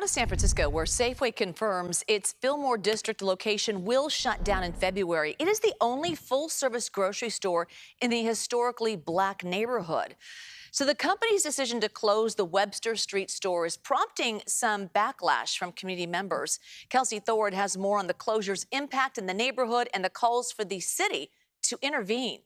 Now to San Francisco, where Safeway confirms its Fillmore District location will shut down in February. It is the only full-service grocery store in the historically black neighborhood. So the company's decision to close the Webster Street store is prompting some backlash from community members. Kelsi Thorud has more on the closure's impact in the neighborhood and the calls for the city to intervene.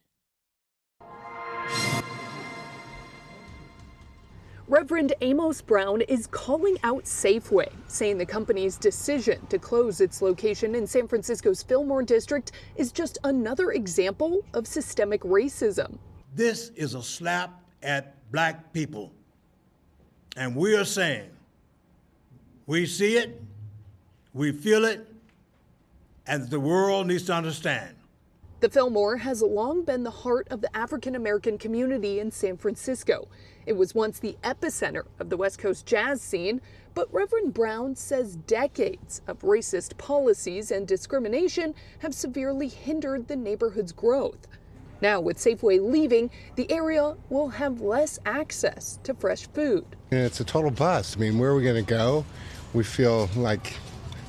Reverend Amos Brown is calling out Safeway, saying the company's decision to close its location in San Francisco's Fillmore District is just another example of systemic racism. This is a slap at black people. And we are saying, we see it, we feel it, and the world needs to understand. The Fillmore has long been the heart of the African-American community in San Francisco. It was once the epicenter of the West Coast jazz scene, but Reverend Brown says decades of racist policies and discrimination have severely hindered the neighborhood's growth. Now, with Safeway leaving, the area will have less access to fresh food. It's a total bust. I mean, where are we going to go? We feel like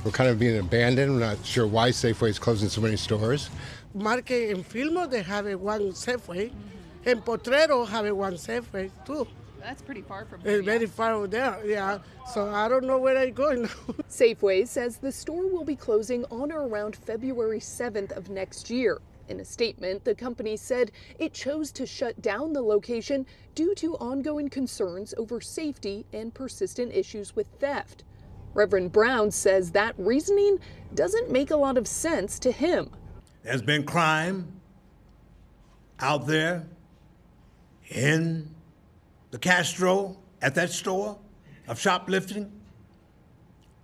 we're kind of being abandoned. We're not sure why Safeway is closing so many stores. Market in Fillmore, they have one Safeway. And Potrero have one Safeway, too. That's pretty far from here. It's very far over there, yeah. So I don't know where I'm going now. Safeway says the store will be closing on or around February 7th of next year. In a statement, the company said it chose to shut down the location due to ongoing concerns over safety and persistent issues with theft. Reverend Brown says that reasoning doesn't make a lot of sense to him. There's been crime out there in the Castro at that store of shoplifting.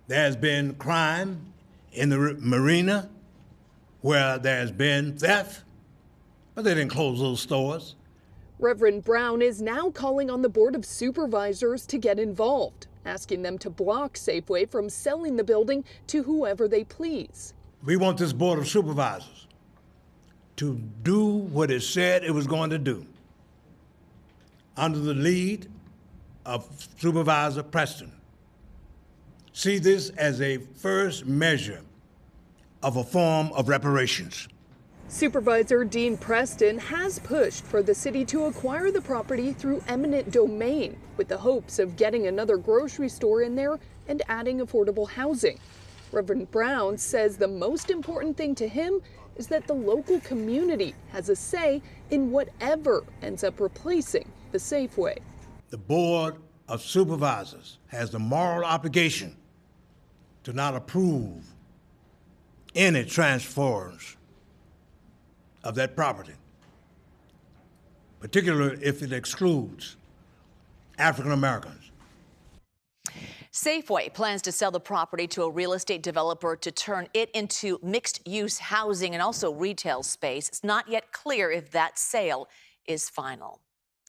There's been crime in the marina where there's been theft, but they didn't close those stores. Reverend Brown is now calling on the Board of Supervisors to get involved, asking them to block Safeway from selling the building to whoever they please. We want this Board of Supervisors to do what it said it was going to do under the lead of Supervisor Preston. See this as a first measure of a form of reparations. Supervisor Dean Preston has pushed for the city to acquire the property through eminent domain with the hopes of getting another grocery store in there and adding affordable housing. Reverend Brown says the most important thing to him is that the local community has a say in whatever ends up replacing the Safeway. The Board of Supervisors has the moral obligation to not approve any transfers of that property, particularly if it excludes African Americans. Safeway plans to sell the property to a real estate developer to turn it into mixed-use housing and also retail space. It's not yet clear if that sale is final.